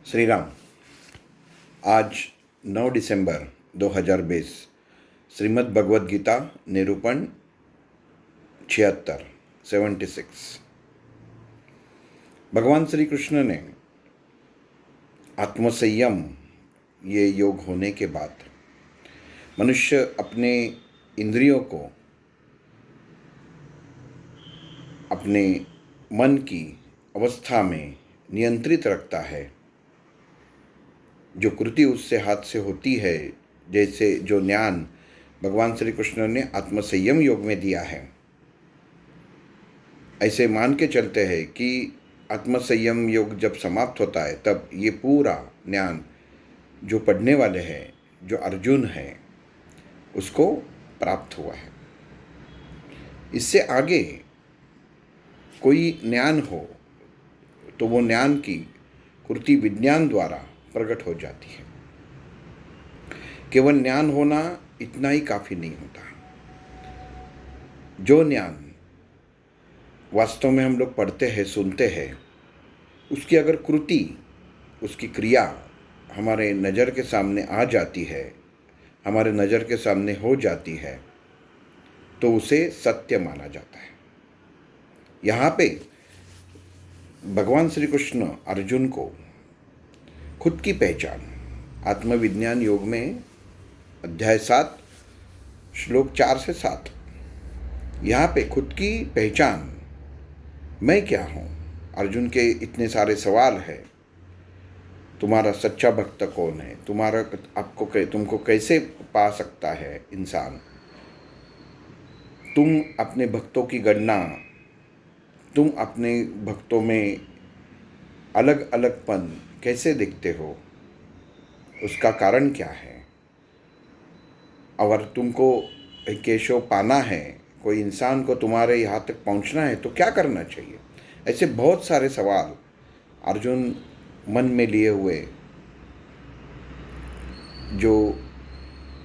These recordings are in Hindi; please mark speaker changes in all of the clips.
Speaker 1: श्री राम। आज 9 दिसंबर 2020 श्रीमद् भगवद गीता निरूपण 76। भगवान श्री कृष्ण ने आत्मसंयम ये योग होने के बाद मनुष्य अपने इंद्रियों को अपने मन की अवस्था में नियंत्रित रखता है। जो कृति उससे हाथ से होती है, जैसे जो ज्ञान भगवान श्री कृष्ण ने आत्मसंयम योग में दिया है, ऐसे मान के चलते हैं कि आत्मसंयम योग जब समाप्त होता है तब ये पूरा ज्ञान जो पढ़ने वाले हैं, जो अर्जुन है, उसको प्राप्त हुआ है। इससे आगे कोई ज्ञान हो तो वो ज्ञान की कृति विज्ञान द्वारा प्रकट हो जाती है। केवल ज्ञान होना इतना ही काफ़ी नहीं होता। जो ज्ञान वास्तव में हम लोग पढ़ते हैं, सुनते हैं, उसकी अगर कृति, उसकी क्रिया हमारे नज़र के सामने आ जाती है, हमारे नज़र के सामने हो जाती है, तो उसे सत्य माना जाता है। यहाँ पे भगवान श्री कृष्ण अर्जुन को खुद की पहचान आत्मविज्ञान योग में अध्याय 7 श्लोक 4 से 7, यहाँ पे खुद की पहचान, मैं क्या हूँ। अर्जुन के इतने सारे सवाल है, तुम्हारा सच्चा भक्त कौन है, तुमको कैसे पा सकता है इंसान, तुम अपने भक्तों की गणना, तुम अपने भक्तों में अलग अलगपन कैसे देखते हो, उसका कारण क्या है। अगर तुमको केशव पाना है, कोई इंसान को तुम्हारे यहाँ तक पहुँचना है तो क्या करना चाहिए। ऐसे बहुत सारे सवाल अर्जुन मन में लिए हुए जो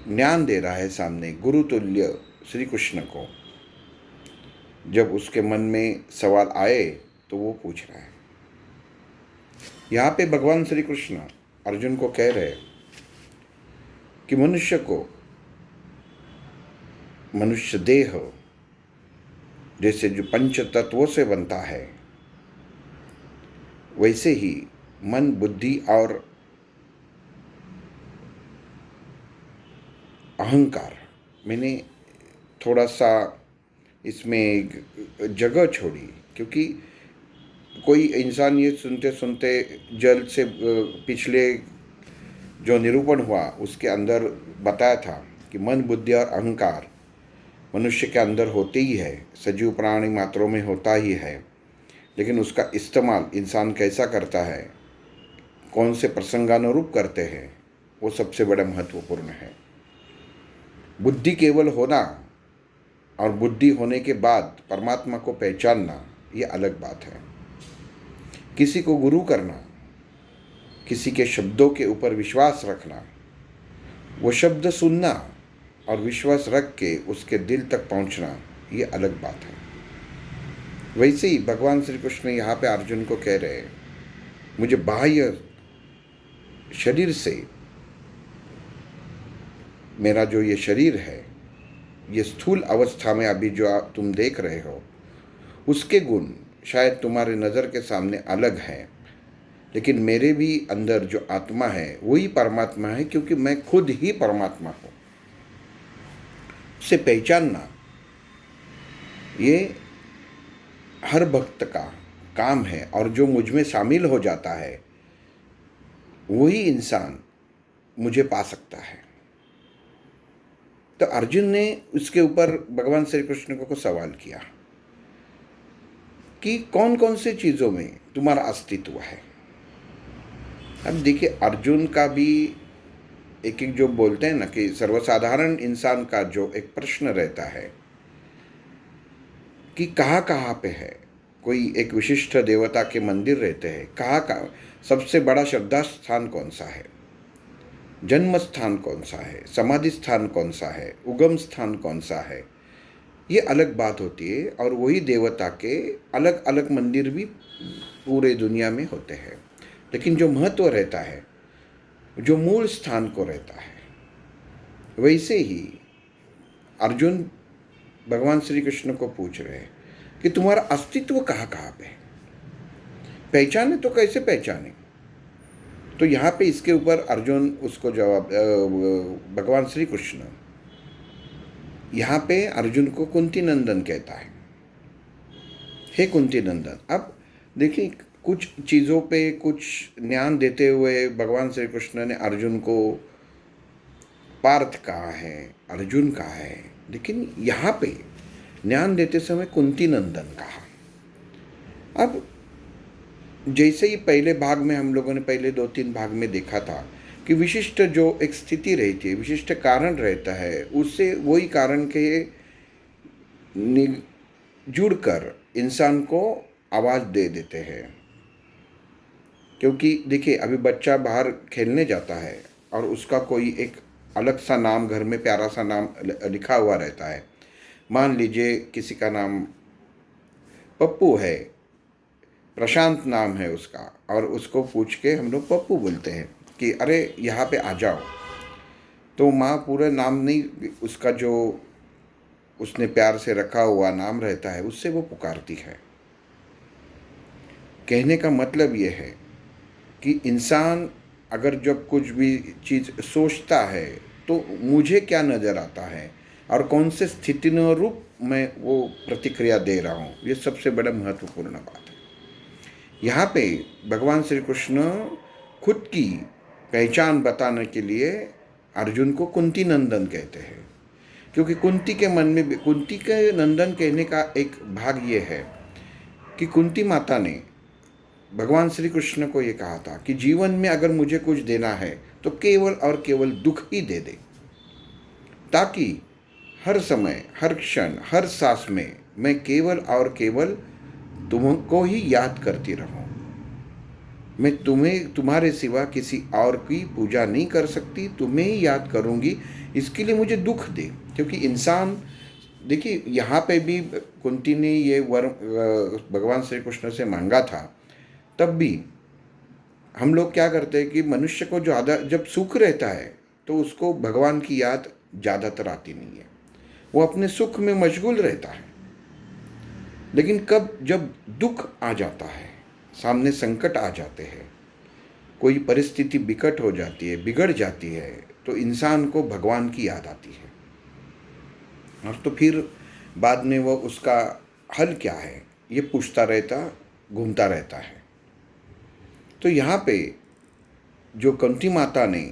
Speaker 1: ज्ञान दे रहा है सामने गुरु तुल्य श्री कृष्ण को, जब उसके मन में सवाल आए तो वो पूछ रहा है। यहाँ पे भगवान श्री कृष्ण अर्जुन को कह रहे कि मनुष्य को, मनुष्य देह जैसे जो पंच तत्वों से बनता है, वैसे ही मन, बुद्धि और अहंकार, मैंने थोड़ा सा इसमें जगह छोड़ी, क्योंकि कोई इंसान ये सुनते सुनते जल्द से पिछले जो निरूपण हुआ उसके अंदर बताया था कि मन, बुद्धि और अहंकार मनुष्य के अंदर होते ही है, सजीव प्राणी मात्रों में होता ही है, लेकिन उसका इस्तेमाल इंसान कैसा करता है, कौन से प्रसंगानुरूप करते हैं, वो सबसे बड़ा महत्वपूर्ण है। बुद्धि केवल होना और बुद्धि होने के बाद परमात्मा को पहचानना, ये अलग बात है। किसी को गुरु करना, किसी के शब्दों के ऊपर विश्वास रखना, वो शब्द सुनना और विश्वास रख के उसके दिल तक पहुंचना, ये अलग बात है। वैसे ही भगवान श्री कृष्ण यहाँ पे अर्जुन को कह रहे हैं, मुझे बाह्य शरीर से, मेरा जो ये शरीर है, ये स्थूल अवस्था में अभी जो तुम देख रहे हो, उसके गुण शायद तुम्हारे नज़र के सामने अलग है, लेकिन मेरे भी अंदर जो आत्मा है वही परमात्मा है, क्योंकि मैं खुद ही परमात्मा हूँ। उसे पहचानना ये हर भक्त का काम है, और जो मुझ में शामिल हो जाता है वही इंसान मुझे पा सकता है। तो अर्जुन ने उसके ऊपर भगवान श्री कृष्ण को सवाल किया कि कौन कौन से चीज़ों में तुम्हारा अस्तित्व है। अब देखिए, अर्जुन का भी एक जो बोलते हैं ना कि सर्वसाधारण इंसान का जो एक प्रश्न रहता है कि कहाँ कहाँ पे है। कोई एक विशिष्ट देवता के मंदिर रहते हैं, कहाँ सबसे बड़ा श्रद्धा स्थान कौन सा है, जन्म स्थान कौन सा है, समाधि स्थान कौन सा है, उगम स्थान कौन सा है, ये अलग बात होती है। और वही देवता के अलग अलग मंदिर भी पूरे दुनिया में होते हैं। लेकिन जो महत्व रहता है, जो मूल स्थान को रहता है, वैसे ही अर्जुन भगवान श्री कृष्ण को पूछ रहे हैं कि तुम्हारा अस्तित्व कहाँ कहाँ पे है, पहचाने तो कैसे पहचाने। तो यहाँ पे इसके ऊपर अर्जुन उसको जवाब, भगवान श्री कृष्ण यहाँ पे अर्जुन को कुंती नंदन कहता है, हे कुंती नंदन। अब देखिए, कुछ चीज़ों पे कुछ ज्ञान देते हुए भगवान श्री कृष्ण ने अर्जुन को पार्थ कहा है, अर्जुन कहा है, लेकिन यहाँ पे ज्ञान देते समय कुंती नंदन कहा। अब जैसे ही पहले भाग में हम लोगों ने पहले 2-3 भाग में देखा था कि विशिष्ट जो एक स्थिति रहती है, विशिष्ट कारण रहता है, उससे वही कारण के जुड़कर इंसान को आवाज़ दे देते हैं। क्योंकि देखिए, अभी बच्चा बाहर खेलने जाता है और उसका कोई एक अलग सा नाम, घर में प्यारा सा नाम लिखा हुआ रहता है। मान लीजिए किसी का नाम पप्पू है, प्रशांत नाम है उसका, और उसको पूछ के हम लोग पप्पू बोलते हैं कि अरे यहाँ पे आ जाओ। तो माँ पूरा नाम नहीं, उसका जो उसने प्यार से रखा हुआ नाम रहता है उससे वो पुकारती है। कहने का मतलब ये है कि इंसान अगर जब कुछ भी चीज़ सोचता है तो मुझे क्या नज़र आता है और कौन से स्थिति रूप मैं वो प्रतिक्रिया दे रहा हूँ, ये सबसे बड़ा महत्वपूर्ण बात है। यहाँ पे भगवान श्री कृष्ण खुद की पहचान बताने के लिए अर्जुन को कुंती नंदन कहते हैं, क्योंकि कुंती के मन में, कुंती के नंदन कहने का एक भाग ये है कि कुंती माता ने भगवान श्री कृष्ण को ये कहा था कि जीवन में अगर मुझे कुछ देना है तो केवल और केवल दुख ही दे दे, ताकि हर समय, हर क्षण, हर सांस में मैं केवल और केवल तुमको ही याद करती रहूं। मैं तुम्हारे सिवा किसी और की पूजा नहीं कर सकती, तुम्हें ही याद करूंगी, इसके लिए मुझे दुख दे। क्योंकि इंसान, देखिए यहाँ पे भी कुंती ने ये वर भगवान श्री कृष्ण से मांगा था। तब भी हम लोग क्या करते हैं कि मनुष्य को ज़्यादा जब सुख रहता है तो उसको भगवान की याद ज़्यादातर आती नहीं है, वो अपने सुख में मशगूल रहता है। लेकिन कब जब दुख आ जाता है, सामने संकट आ जाते हैं, कोई परिस्थिति बिकट हो जाती है, बिगड़ जाती है, तो इंसान को भगवान की याद आती है। और तो फिर बाद में वो उसका हल क्या है ये पूछता रहता, घूमता रहता है। तो यहाँ पे जो कुंती माता ने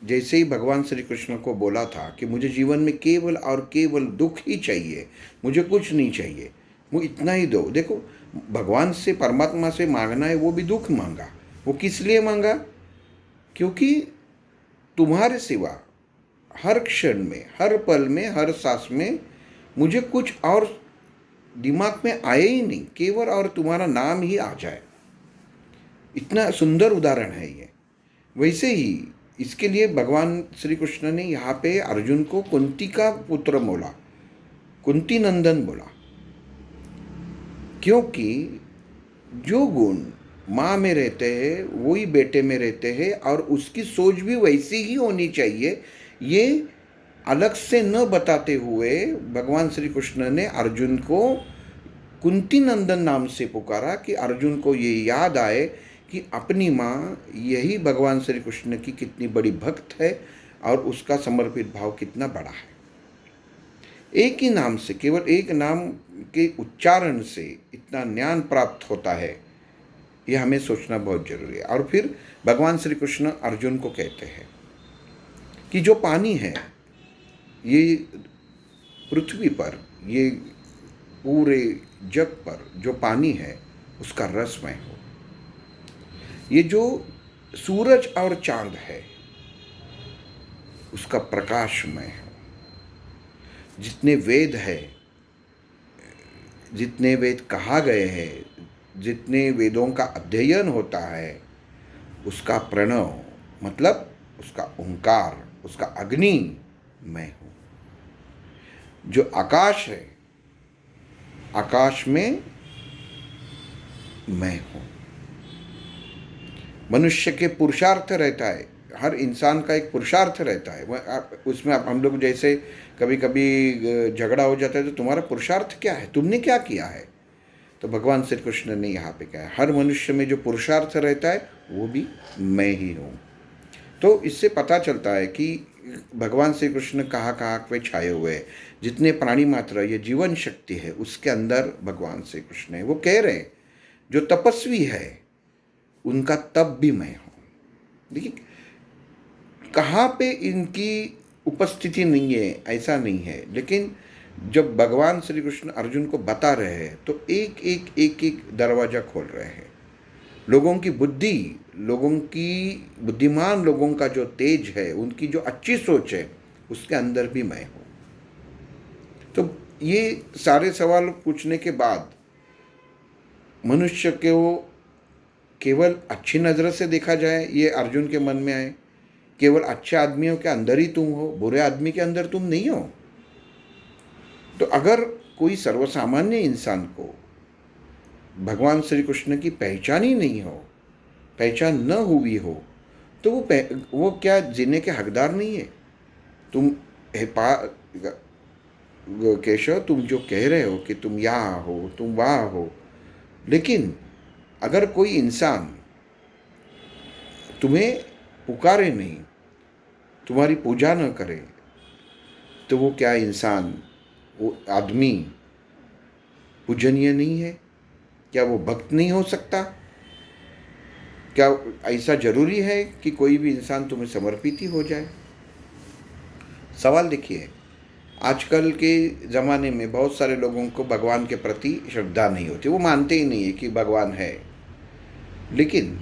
Speaker 1: जैसे ही भगवान श्री कृष्ण को बोला था कि मुझे जीवन में केवल और केवल दुख ही चाहिए, मुझे कुछ नहीं चाहिए, वो इतना ही दो। देखो, भगवान से, परमात्मा से मांगना है, वो भी दुख मांगा। वो किस लिए मांगा? क्योंकि तुम्हारे सिवा हर क्षण में, हर पल में, हर सांस में मुझे कुछ और दिमाग में आए ही नहीं, केवल और तुम्हारा नाम ही आ जाए। इतना सुंदर उदाहरण है ये। वैसे ही इसके लिए भगवान श्री कृष्ण ने यहाँ पे अर्जुन को कुंती का पुत्र बोला, कुंती नंदन बोला, क्योंकि जो गुण माँ में रहते हैं वही बेटे में रहते हैं, और उसकी सोच भी वैसी ही होनी चाहिए। ये अलग से न बताते हुए भगवान श्री कृष्ण ने अर्जुन को कुंती नंदन नाम से पुकारा कि अर्जुन को ये याद आए कि अपनी माँ यही भगवान श्री कृष्ण की कितनी बड़ी भक्त है और उसका समर्पित भाव कितना बड़ा है। एक ही नाम से, केवल एक नाम के उच्चारण से इतना ज्ञान प्राप्त होता है, ये हमें सोचना बहुत जरूरी है। और फिर भगवान श्री कृष्ण अर्जुन को कहते हैं कि जो पानी है ये पृथ्वी पर, ये पूरे जग पर जो पानी है उसका रसमय हो। ये जो सूरज और चांद है उसका प्रकाशमय हो। जितने वेद है, जितने वेद कहा गए हैं, जितने वेदों का अध्ययन होता है, उसका प्रणव मतलब उसका ओंकार, उसका अग्नि मैं हूँ। जो आकाश है, आकाश में मैं हूँ। मनुष्य के पुरुषार्थ रहता है, हर इंसान का एक पुरुषार्थ रहता है। उसमें आप हम लोग जैसे कभी कभी झगड़ा हो जाता है तो तुम्हारा पुरुषार्थ क्या है, तुमने क्या किया है। तो भगवान श्री कृष्ण ने यहाँ पे कहा हर मनुष्य में जो पुरुषार्थ रहता है वो भी मैं ही हूँ। तो इससे पता चलता है कि भगवान श्री कृष्ण कहाँ कहाँ पे छाए हुए हैं। जितने प्राणी मात्र ये जीवन शक्ति है उसके अंदर भगवान श्री कृष्ण है। वो कह रहे हैं जो तपस्वी है उनका तप भी मैं हूँ। देखिए कहाँ पे इनकी उपस्थिति नहीं है ऐसा नहीं है, लेकिन जब भगवान श्री कृष्ण अर्जुन को बता रहे हैं तो एक एक एक एक दरवाज़ा खोल रहे हैं। लोगों की बुद्धि, लोगों की बुद्धिमान लोगों का जो तेज है, उनकी जो अच्छी सोच है उसके अंदर भी मैं हूँ। तो ये सारे सवाल पूछने के बाद मनुष्य को केवल अच्छी नज़र से देखा जाए ये अर्जुन के मन में आए। केवल अच्छे आदमियों के अंदर ही तुम हो, बुरे आदमी के अंदर तुम नहीं हो। तो अगर कोई सर्वसामान्य इंसान को भगवान श्री कृष्ण की पहचान ही नहीं हो, पहचान न हुई हो, तो वो क्या जीने के हकदार नहीं है। तुम केशव तुम जो कह रहे हो कि तुम यहाँ हो, तुम वहाँ हो, लेकिन अगर कोई इंसान तुम्हें पुकारे नहीं, तुम्हारी पूजा न करे, तो वो क्या इंसान, वो आदमी पूजनीय नहीं है? क्या वो भक्त नहीं हो सकता? क्या ऐसा जरूरी है कि कोई भी इंसान तुम्हें समर्पित ही हो जाए? सवाल देखिए, आजकल के ज़माने में बहुत सारे लोगों को भगवान के प्रति श्रद्धा नहीं होती, वो मानते ही नहीं है कि भगवान है। लेकिन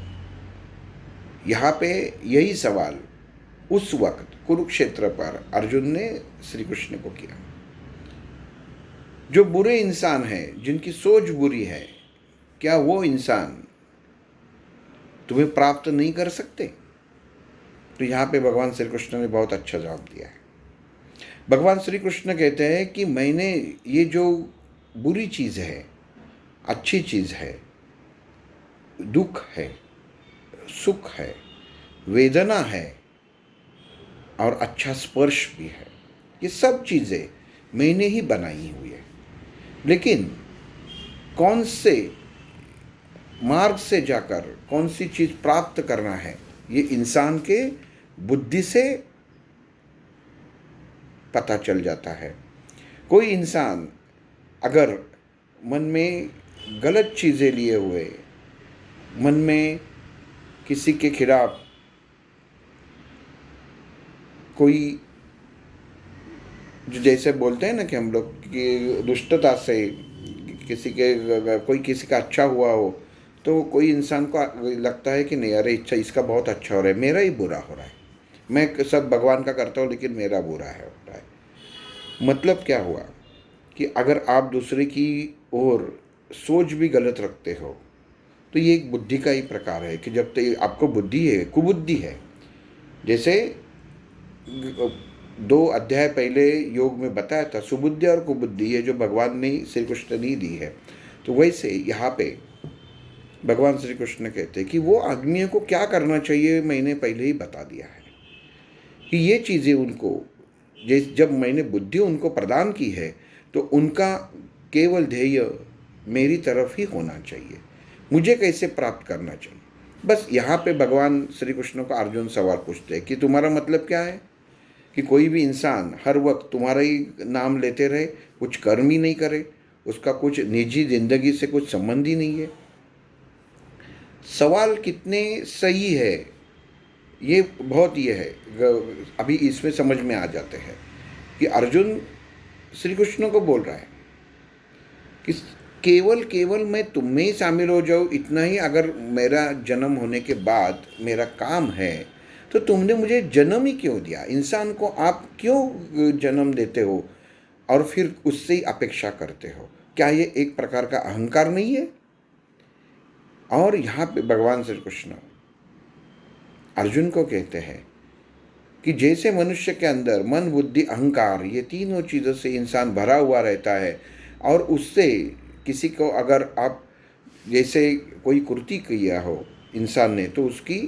Speaker 1: यहाँ पे यही सवाल उस वक्त कुरुक्षेत्र पर अर्जुन ने श्री कृष्ण को किया। जो बुरे इंसान हैं, जिनकी सोच बुरी है, क्या वो इंसान तुम्हें प्राप्त नहीं कर सकते? तो यहाँ पे भगवान श्री कृष्ण ने बहुत अच्छा जवाब दिया है। भगवान श्री कृष्ण कहते हैं कि मैंने ये जो बुरी चीज़ है, अच्छी चीज़ है, दुख है, सुख है, वेदना है और अच्छा स्पर्श भी है, ये सब चीज़ें मैंने ही बनाई हुई है। लेकिन कौन से मार्ग से जाकर कौन सी चीज़ प्राप्त करना है, ये इंसान के बुद्धि से पता चल जाता है। कोई इंसान अगर मन में गलत चीज़ें लिए हुए, मन में किसी के खिलाफ कोई, जो जैसे बोलते हैं ना कि हम लोग कि दुष्टता से किसी के, कोई किसी का अच्छा हुआ हो तो कोई इंसान को लगता है कि नहीं, अरे इच्छा इसका बहुत अच्छा हो रहा है, मेरा ही बुरा हो रहा है, मैं सब भगवान का करता हूँ लेकिन मेरा बुरा है हो रहा है। मतलब क्या हुआ कि अगर आप दूसरे की ओर सोच भी गलत रखते हो तो ये एक बुद्धि का ही प्रकार है कि जब तक आपको बुद्धि है, कुबुद्धि है। जैसे 2 अध्याय पहले योग में बताया था, सुबुद्धि और कुबुद्धि, ये जो भगवान ने श्री कृष्ण ने दी है। तो वैसे यहाँ पे भगवान श्री कृष्ण कहते हैं कि वो आदमियों को क्या करना चाहिए मैंने पहले ही बता दिया है कि ये चीज़ें उनको, जब मैंने बुद्धि उनको प्रदान की है तो उनका केवल ध्येय मेरी तरफ ही होना चाहिए, मुझे कैसे प्राप्त करना चाहिए। बस यहाँ पे भगवान श्री कृष्ण को अर्जुन सवाल पूछते हैं कि तुम्हारा मतलब क्या है कि कोई भी इंसान हर वक्त तुम्हारा ही नाम लेते रहे, कुछ कर्म ही नहीं करे, उसका कुछ निजी जिंदगी से कुछ संबंध ही नहीं है। सवाल कितने सही है, ये बहुत ये है, अभी इसमें समझ में आ जाते हैं कि अर्जुन श्री कृष्ण को बोल रहा है कि केवल मैं तुम में ही शामिल हो जाऊँ, इतना ही अगर मेरा जन्म होने के बाद मेरा काम है तो तुमने मुझे जन्म ही क्यों दिया? इंसान को आप क्यों जन्म देते हो और फिर उससे ही अपेक्षा करते हो? क्या ये एक प्रकार का अहंकार नहीं है? और यहाँ पे भगवान श्री कृष्ण अर्जुन को कहते हैं कि जैसे मनुष्य के अंदर मन, बुद्धि, अहंकार, ये तीनों चीज़ों से इंसान भरा हुआ रहता है और उससे किसी को अगर आप जैसे कोई कृति किया हो इंसान ने, तो उसकी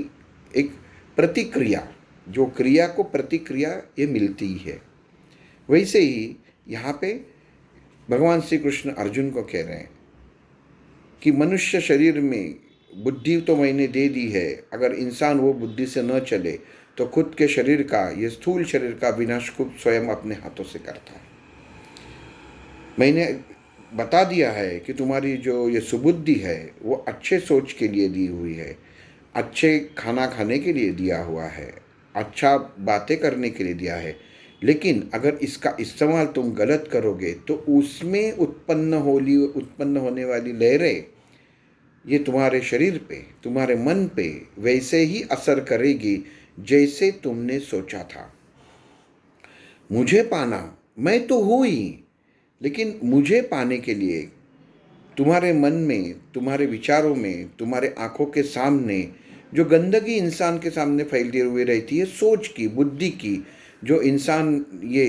Speaker 1: एक प्रतिक्रिया, जो क्रिया को प्रतिक्रिया ये मिलती ही है। वैसे ही यहाँ पे भगवान श्री कृष्ण अर्जुन को कह रहे हैं कि मनुष्य शरीर में बुद्धि तो मैंने दे दी है, अगर इंसान वो बुद्धि से न चले तो खुद के शरीर का, ये स्थूल शरीर का विनाश खुद स्वयं अपने हाथों से करता है। मैंने बता दिया है कि तुम्हारी जो ये सुबुद्धि है वो अच्छे सोच के लिए दी हुई है, अच्छे खाना खाने के लिए दिया हुआ है, अच्छा बातें करने के लिए दिया है, लेकिन अगर इसका इस्तेमाल तुम गलत करोगे तो उसमें उत्पन्न होने वाली लहरें ये तुम्हारे शरीर पे, तुम्हारे मन पे वैसे ही असर करेगी जैसे तुमने सोचा था। मुझे पाना, मैं तो हूँ ही, लेकिन मुझे पाने के लिए तुम्हारे मन में, तुम्हारे विचारों में, तुम्हारे आंखों के सामने जो गंदगी इंसान के सामने फैलती हुई रहती है, सोच की, बुद्धि की, जो इंसान ये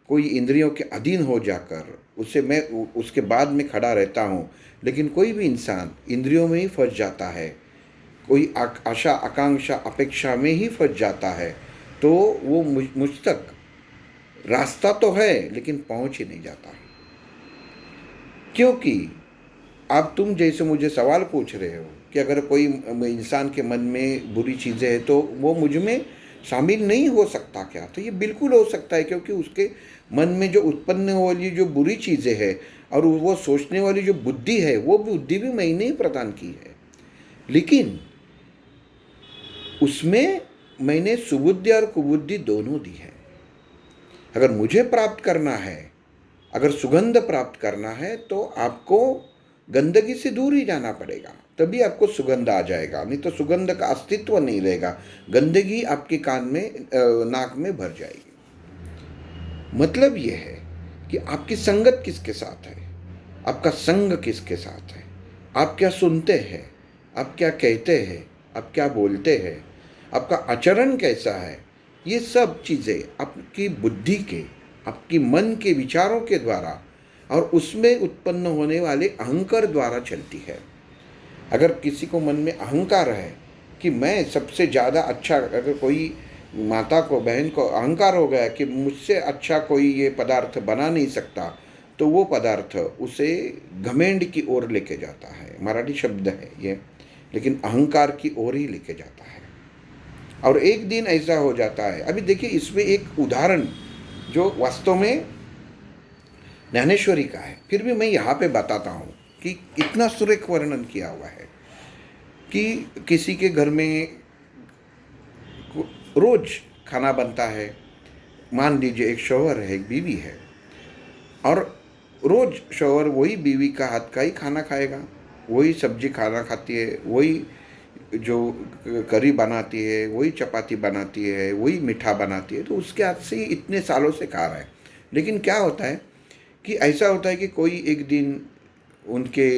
Speaker 1: कोई इंद्रियों के अधीन हो जाकर उसके बाद में खड़ा रहता हूँ, लेकिन कोई भी इंसान इंद्रियों में ही फंस जाता है, कोई आशा आकांक्षा अपेक्षा में ही फंस जाता है, तो वो मुझ तक रास्ता तो है लेकिन पहुँच ही नहीं जाता। क्योंकि अब तुम जैसे मुझे सवाल पूछ रहे हो कि अगर कोई इंसान के मन में बुरी चीज़ें हैं तो वो मुझ में शामिल नहीं हो सकता क्या? तो ये बिल्कुल हो सकता है, क्योंकि उसके मन में जो उत्पन्न वाली जो बुरी चीज़ें हैं और वो सोचने वाली जो बुद्धि है, वो बुद्धि भी मैंने ही प्रदान की है, लेकिन उसमें मैंने सुबुद्धि और कुबुद्धि दोनों दी है। अगर मुझे प्राप्त करना है, अगर सुगंध प्राप्त करना है, तो आपको गंदगी से दूर ही जाना पड़ेगा, तभी आपको सुगंध आ जाएगा, नहीं तो सुगंध का अस्तित्व नहीं रहेगा, गंदगी आपके कान में, नाक में भर जाएगी। मतलब ये है कि आपकी संगत किसके साथ है, आपका संग किसके साथ है, आप क्या सुनते हैं, आप क्या कहते हैं, आप क्या बोलते हैं, आपका आचरण कैसा है, ये सब चीज़ें आपकी बुद्धि के, आपकी मन के विचारों के द्वारा और उसमें उत्पन्न होने वाले अहंकार द्वारा चलती है। अगर किसी को मन में अहंकार है कि मैं सबसे ज़्यादा अच्छा, अगर कोई माता को, बहन को अहंकार हो गया कि मुझसे अच्छा कोई ये पदार्थ बना नहीं सकता, तो वो पदार्थ उसे घमेंड की ओर लेके जाता है। मराठी शब्द है ये, लेकिन अहंकार की ओर ही लेके जाता है। और एक दिन ऐसा हो जाता है, अभी देखिए इसमें एक उदाहरण जो वास्तव में ज्ञानेश्वरी का है, फिर भी मैं यहाँ पे बताता हूँ कि इतना सुरेख वर्णन किया हुआ है कि किसी के घर में रोज खाना बनता है। मान लीजिए एक शौहर है, एक बीवी है, और रोज शौहर वही बीवी का हाथ का ही खाना खाएगा, वही सब्जी खाना खाती है, वही जो करी बनाती है, वही चपाती बनाती है, वही मीठा बनाती है, तो उसके हाथ से इतने सालों से खा रहा है। लेकिन क्या होता है कि ऐसा होता है कि कोई एक दिन उनके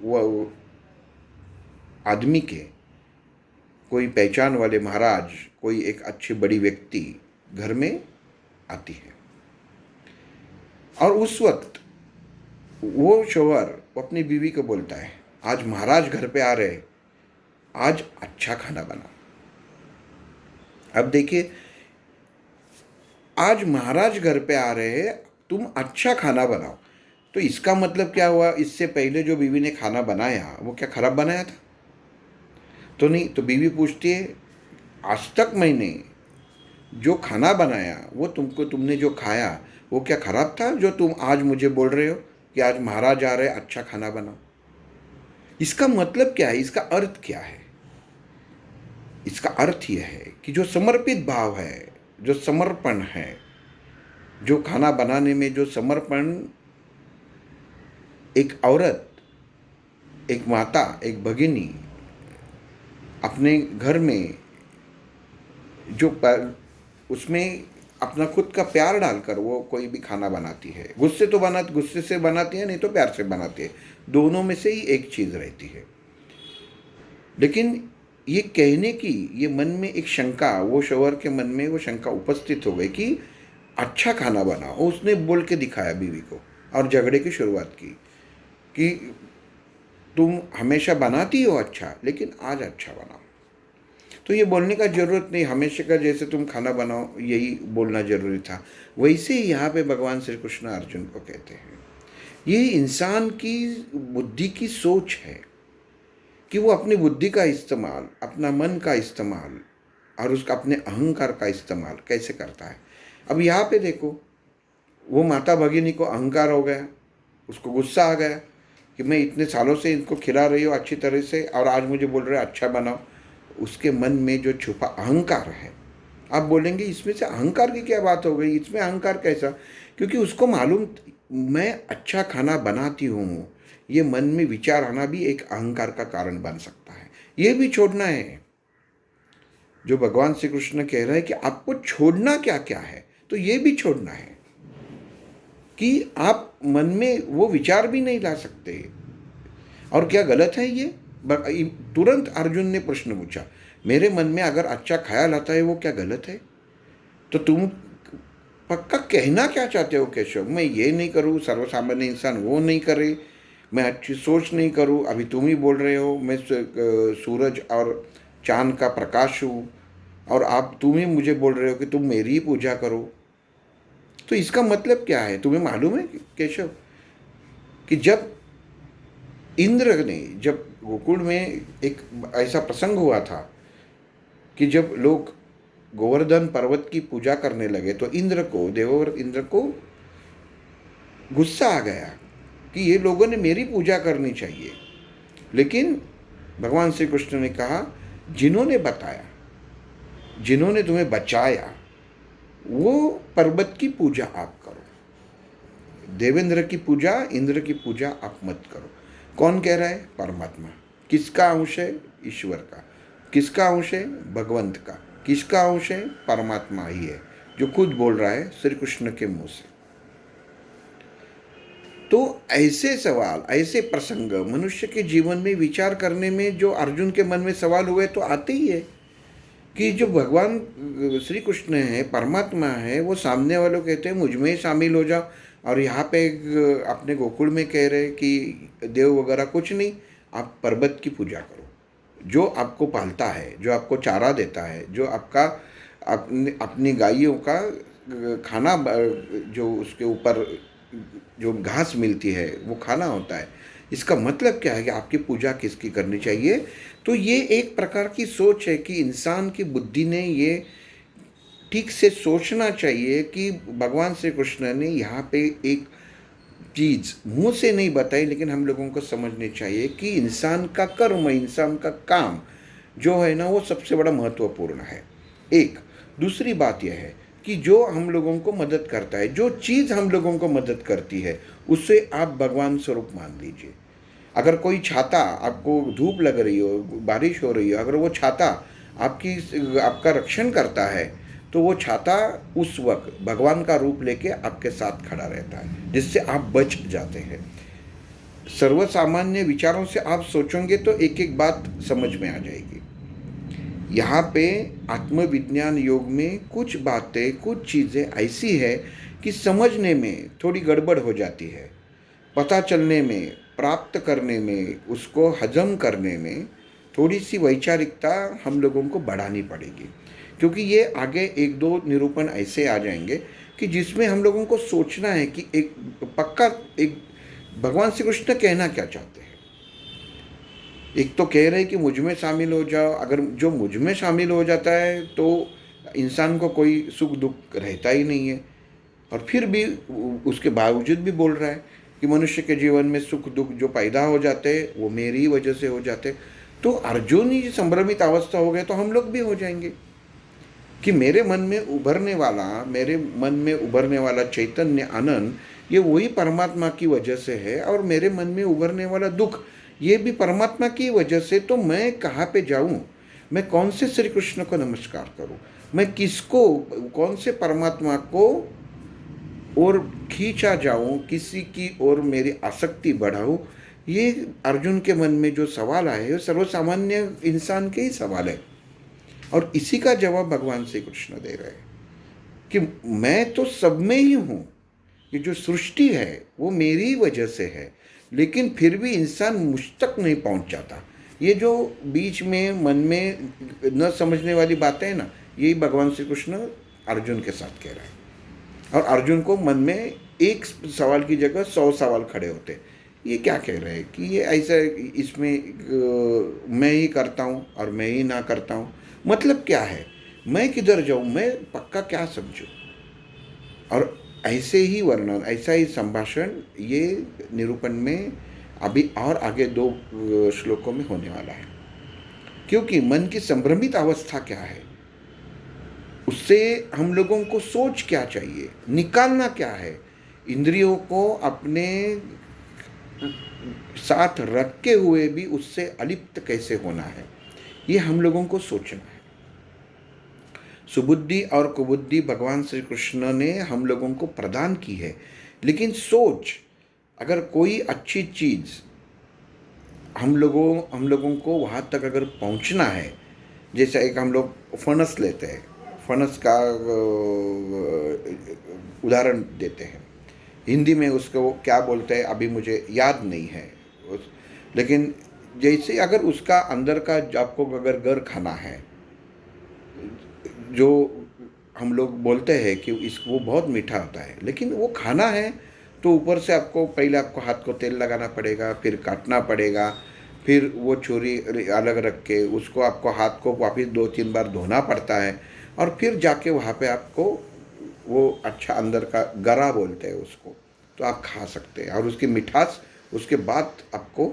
Speaker 1: वो आदमी के कोई पहचान वाले महाराज, कोई एक अच्छी बड़ी व्यक्ति घर में आती है, और उस वक्त वो शौहर अपनी बीवी को बोलता है, आज महाराज घर पे आ रहे, आज अच्छा खाना बना। अब देखिए, आज महाराज घर पे आ रहे हैं, तुम अच्छा खाना बनाओ, तो इसका मतलब क्या हुआ? इससे पहले जो बीवी ने खाना बनाया वो क्या खराब बनाया था? तो नहीं। तो बीवी पूछती है, आज तक मैंने जो खाना बनाया वो तुमने जो खाया वो क्या खराब था, जो तुम आज मुझे बोल रहे हो कि आज महाराज आ रहे, अच्छा खाना बनाओ? इसका मतलब क्या है? इसका अर्थ क्या है? इसका अर्थ यह है कि जो समर्पित भाव है, जो समर्पण है, जो खाना बनाने में जो समर्पण एक औरत, एक माता, एक भगिनी अपने घर में जो उसमें अपना खुद का प्यार डालकर वो कोई भी खाना बनाती है, गुस्से से बनाती है, नहीं तो प्यार से बनाती है, दोनों में से ही एक चीज़ रहती है। लेकिन ये कहने की, ये मन में एक शंका, वो शौहर के मन में वो शंका उपस्थित हो गई कि अच्छा खाना बनाओ। उसने बोल के दिखाया बीवी को और झगड़े की शुरुआत की कि तुम हमेशा बनाती हो अच्छा, लेकिन आज अच्छा बनाओ। तो ये बोलने का ज़रूरत नहीं, हमेशा का जैसे तुम खाना बनाओ, यही बोलना ज़रूरी था। वैसे ही यहाँ पे भगवान श्री कृष्ण अर्जुन को कहते हैं, ये इंसान की बुद्धि की सोच है कि वो अपनी बुद्धि का इस्तेमाल, अपना मन का इस्तेमाल और उसका अपने अहंकार का इस्तेमाल कैसे करता है। अब यहाँ पे देखो, वो माता भगिनी को अहंकार हो गया, उसको गुस्सा आ गया कि मैं इतने सालों से इनको खिला रही हूँ अच्छी तरह से और आज मुझे बोल रहे अच्छा बनाओ। उसके मन में जो छुपा अहंकार है, आप बोलेंगे इसमें से अहंकार की क्या बात हो गई, इसमें अहंकार कैसा? क्योंकि उसको मालूम मैं अच्छा खाना बनाती हूँ, ये मन में विचार आना भी एक अहंकार का कारण बन सकता है। ये भी छोड़ना है। जो भगवान श्री कृष्ण कह रहे हैं कि आपको छोड़ना क्या क्या है, तो ये भी छोड़ना है कि आप मन में वो विचार भी नहीं ला सकते। और क्या गलत है ये? तुरंत अर्जुन ने प्रश्न पूछा, मेरे मन में अगर अच्छा ख्याल आता है वो क्या गलत है? तो तुम पक्का कहना क्या चाहते हो केशव? मैं ये नहीं करूँ, सर्वसामान्य इंसान वो नहीं करे, मैं अच्छी सोच नहीं करूँ। अभी तुम ही बोल रहे हो मैं सूरज और चांद का प्रकाश हूँ, और आप तुम ही मुझे बोल रहे हो कि तुम मेरी ही पूजा करो। तो इसका मतलब क्या है? तुम्हें मालूम है केशव कि जब इंद्र ने, जब गोकुल में एक ऐसा प्रसंग हुआ था कि जब लोग गोवर्धन पर्वत की पूजा करने लगे, तो इंद्र को, देववर इंद्र को गुस्सा आ गया कि ये लोगों ने मेरी पूजा करनी चाहिए। लेकिन भगवान श्री कृष्ण ने कहा, जिन्होंने बताया, जिन्होंने तुम्हें बचाया, वो पर्वत की पूजा आप करो। देवेंद्र की पूजा, इंद्र की पूजा आप मत करो। कौन कह रहा है? परमात्मा। किसका अंश है? ईश्वर का। किसका अंश है? भगवंत का। किसका अंश है? परमात्मा ही है, जो खुद बोल रहा है श्री कृष्ण के मुंह से। तो ऐसे सवाल, ऐसे प्रसंग मनुष्य के जीवन में विचार करने में जो अर्जुन के मन में सवाल हुए तो आते ही है कि जो भगवान श्री कृष्ण है, परमात्मा है, वो सामने वालों कहते हैं मुझ में ही शामिल हो जाओ, और यहाँ पे अपने गोकुल में कह रहे कि देव वगैरह कुछ नहीं, आप पर्वत की पूजा करो, जो आपको पालता है, जो आपको चारा देता है, जो आपका अपनी गायों का खाना, जो उसके ऊपर जो घास मिलती है वो खाना होता है। इसका मतलब क्या है कि आपकी पूजा किसकी करनी चाहिए? तो ये एक प्रकार की सोच है कि इंसान की बुद्धि ने ये ठीक से सोचना चाहिए कि भगवान श्री कृष्ण ने यहाँ पे एक चीज़ मुंह से नहीं बताई, लेकिन हम लोगों को समझनी चाहिए कि इंसान का कर्म, इंसान का काम जो है ना, वो सबसे बड़ा महत्वपूर्ण है। एक दूसरी बात यह है कि जो हम लोगों को मदद करता है, जो चीज़ हम लोगों को मदद करती है, उसे आप भगवान स्वरूप मान लीजिए। अगर कोई छाता, आपको धूप लग रही हो, बारिश हो रही हो, अगर वो छाता आपका रक्षण करता है, तो वो छाता उस वक्त भगवान का रूप लेके आपके साथ खड़ा रहता है, जिससे आप बच जाते हैं। सर्वसामान्य विचारों से आप सोचोगे तो एक एक बात समझ में आ जाएगी। यहाँ पे आत्मविज्ञान योग में कुछ बातें, कुछ चीज़ें ऐसी है कि समझने में थोड़ी गड़बड़ हो जाती है, पता चलने में, प्राप्त करने में, उसको हजम करने में थोड़ी सी वैचारिकता हम लोगों को बढ़ानी पड़ेगी, क्योंकि ये आगे एक दो निरूपण ऐसे आ जाएंगे कि जिसमें हम लोगों को सोचना है कि एक पक्का, एक भगवान श्री कृष्ण कहना क्या चाहते हैं। एक तो कह रहे हैं कि मुझ में शामिल हो जाओ, अगर जो मुझ में शामिल हो जाता है तो इंसान को कोई सुख दुख रहता ही नहीं है, और फिर भी उसके बावजूद भी बोल रहा है कि मनुष्य के जीवन में सुख दुख जो पैदा हो जाते हैं वो मेरी ही वजह से हो जाते हैं। तो अर्जुन ही संभ्रमित अवस्था हो गए तो हम लोग भी हो जाएंगे कि मेरे मन में उभरने वाला चैतन्य, आनंद, ये वही परमात्मा की वजह से है, और मेरे मन में उभरने वाला दुख ये भी परमात्मा की वजह से। तो मैं कहाँ पे जाऊँ? मैं कौन से श्री कृष्ण को नमस्कार करूँ? मैं किसको, कौन से परमात्मा को और खींचा जाऊं, किसी की ओर मेरी आसक्ति बढ़ाऊं? ये अर्जुन के मन में जो सवाल आए वो सर्वसामान्य इंसान के ही सवाल है, और इसी का जवाब भगवान श्री कृष्ण दे रहे हैं कि मैं तो सब में ही हूँ, ये जो सृष्टि है वो मेरी वजह से है, लेकिन फिर भी इंसान मुझ तक नहीं पहुंच जाता। ये जो बीच में मन में न समझने वाली बातें हैं ना, यही भगवान श्री कृष्ण अर्जुन के साथ कह रहे हैं। और अर्जुन को मन में एक सवाल की जगह 100 सवाल खड़े होते हैं। ये क्या कह रहे हैं कि ये ऐसा, इसमें मैं ही करता हूँ और मैं ही ना करता हूँ, मतलब क्या है, मैं किधर जाऊँ, मैं पक्का क्या समझूँ। और ऐसे ही वर्णन, ऐसा ही संभाषण ये निरूपण में अभी और आगे 2 श्लोकों में होने वाला है। क्योंकि मन की संभ्रमित अवस्था क्या है, उससे हम लोगों को सोच क्या चाहिए, निकालना क्या है, इंद्रियों को अपने साथ रखे हुए भी उससे अलिप्त कैसे होना है, ये हम लोगों को सोचना है। सुबुद्धि और कुबुद्धि भगवान श्री कृष्ण ने हम लोगों को प्रदान की है, लेकिन सोच, अगर कोई अच्छी चीज़ हम लोगों को वहाँ तक अगर पहुँचना है, जैसे एक हम लोग फणस लेते हैं, फणस का उदाहरण देते हैं, हिंदी में उसको क्या बोलते हैं अभी मुझे याद नहीं है लेकिन जैसे अगर उसका अंदर का आपको अगर गर खाना है, जो हम लोग बोलते हैं कि वो बहुत मीठा होता है, लेकिन वो खाना है तो ऊपर से आपको पहले आपको हाथ को तेल लगाना पड़ेगा, फिर काटना पड़ेगा, फिर वो छुरी अलग रख के उसको आपको हाथ को वापस 2-3 बार धोना पड़ता है, और फिर जाके वहाँ पे आपको वो अच्छा अंदर का गरा बोलते हैं उसको, तो आप खा सकते हैं और उसकी मिठास उसके बाद आपको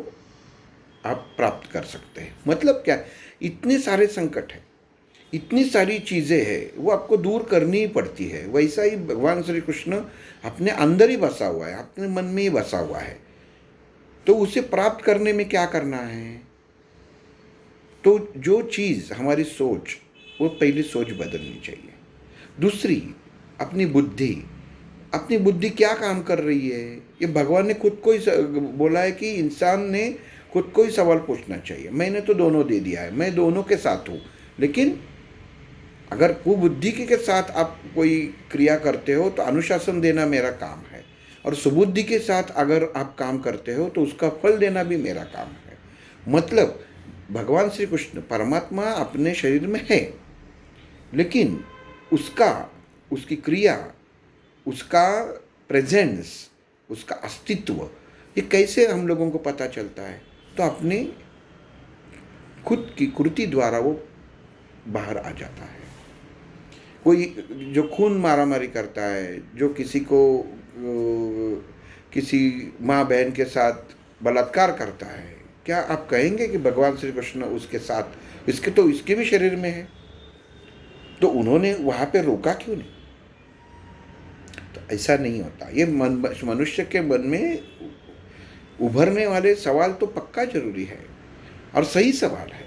Speaker 1: आप प्राप्त कर सकते हैं। मतलब क्या, इतने सारे संकट हैं, इतनी सारी चीज़ें हैं, वो आपको दूर करनी ही पड़ती है। वैसा ही भगवान श्री कृष्ण अपने अंदर ही बसा हुआ है, अपने मन में ही बसा हुआ है, तो उसे प्राप्त करने में क्या करना है, तो जो चीज़ हमारी सोच, वो पहली सोच बदलनी चाहिए। दूसरी, अपनी बुद्धि क्या काम कर रही है, ये भगवान ने खुद को ही बोला है कि इंसान ने खुद को ही सवाल पूछना चाहिए। मैंने तो दोनों दे दिया है, मैं दोनों के साथ हूँ, लेकिन अगर कुबुद्धि के साथ आप कोई क्रिया करते हो तो अनुशासन देना मेरा काम है, और सुबुद्धि के साथ अगर आप काम करते हो तो उसका फल देना भी मेरा काम है। मतलब भगवान श्री कृष्ण परमात्मा अपने शरीर में है, लेकिन उसकी क्रिया, उसका प्रेजेंस, उसका अस्तित्व, ये कैसे हम लोगों को पता चलता है, तो अपने खुद की कृति द्वारा वो बाहर आ जाता है। कोई जो खून मारामारी करता है, जो किसी को किसी माँ बहन के साथ बलात्कार करता है, क्या आप कहेंगे कि भगवान श्री कृष्ण उसके साथ, इसके भी शरीर में है, तो उन्होंने वहाँ पे रोका क्यों नहीं? तो ऐसा नहीं होता। ये मनुष्य के मन में उभरने वाले सवाल तो पक्का जरूरी है, और सही सवाल है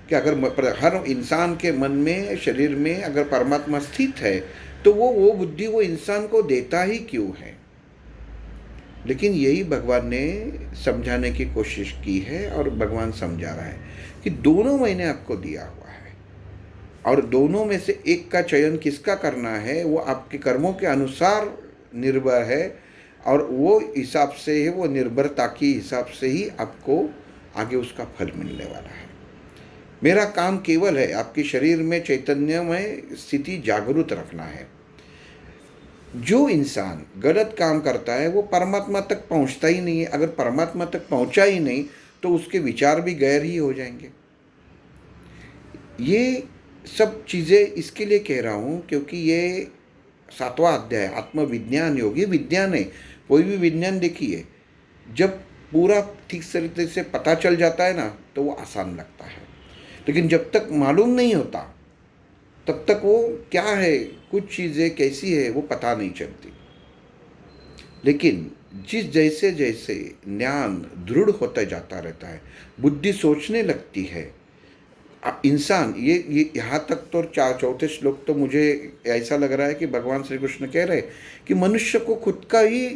Speaker 1: कि अगर हर इंसान के मन में, शरीर में अगर परमात्मा स्थित है, तो वो बुद्धि वो इंसान को देता ही क्यों है। लेकिन यही भगवान ने समझाने की कोशिश की है, और भगवान समझा रहा है कि दोनों मैंने आपको दिया हुआ है, और दोनों में से एक का चयन किसका करना है वो आपके कर्मों के अनुसार निर्भर है, और वो हिसाब से ही, वो निर्भरता की हिसाब से ही आपको आगे उसका फल मिलने वाला है। मेरा काम केवल है आपके शरीर में चैतन्यमय स्थिति जागरूक रखना है। जो इंसान गलत काम करता है वो परमात्मा तक पहुंचता ही नहीं है। अगर परमात्मा तक पहुंचा ही नहीं तो उसके विचार भी गैर ही हो जाएंगे। ये सब चीज़ें इसके लिए कह रहा हूँ क्योंकि ये 7वां अध्याय आत्मविज्ञान योग, ये विज्ञान है। कोई भी विज्ञान देखिए, जब पूरा ठीक तरीके से पता चल जाता है ना तो वो आसान लगता है, लेकिन जब तक मालूम नहीं होता तब तक वो क्या है, कुछ चीज़ें कैसी है वो पता नहीं चलती। लेकिन जैसे जैसे ज्ञान दृढ़ होता जाता रहता है, बुद्धि सोचने लगती है, इंसान ये यहाँ तक तो 4 श्लोक तो मुझे ऐसा लग रहा है कि भगवान श्री कृष्ण कह रहे हैं कि मनुष्य को खुद का ही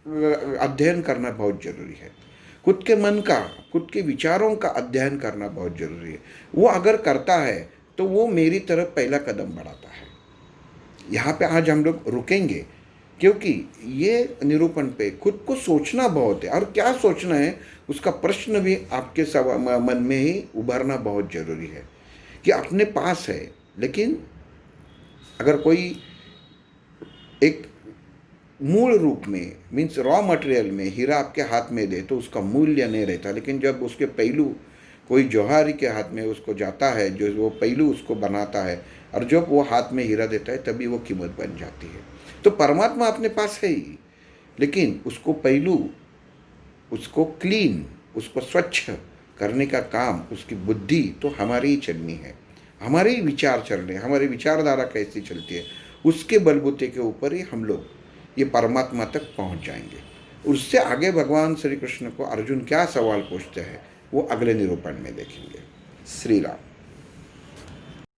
Speaker 1: अध्ययन करना बहुत जरूरी है। खुद के मन का, खुद के विचारों का अध्ययन करना बहुत जरूरी है। वो अगर करता है तो वो मेरी तरफ पहला कदम बढ़ाता है। यहाँ पे आज हम लोग रुकेंगे क्योंकि ये निरूपण पे खुद को सोचना बहुत है, और क्या सोचना है उसका प्रश्न भी आपके मन में ही उभरना बहुत ज़रूरी है कि अपने पास है, लेकिन अगर कोई एक मूल रूप में मीन्स रॉ मटेरियल में हीरा आपके हाथ में दे तो उसका मूल्य नहीं रहता, लेकिन जब उसके पहलू कोई जौहरी के हाथ में उसको जाता है, जो वो पहलू उसको बनाता है, और जब वो हाथ में हीरा देता है तभी वो कीमत बन जाती है। तो परमात्मा अपने पास है ही, लेकिन उसको पहलू, उसको क्लीन, उसको स्वच्छ करने का काम, उसकी बुद्धि तो हमारी ही चलनी है, हमारे ही विचार चल रहे हैं, हमारी विचारधारा कैसी चलती है, उसके बलबूते के ऊपर ही हम लोग ये परमात्मा तक पहुंच जाएंगे। उससे आगे भगवान श्री कृष्ण को अर्जुन क्या सवाल पूछते हैं वो अगले निरूपण में देखेंगे। श्री राम।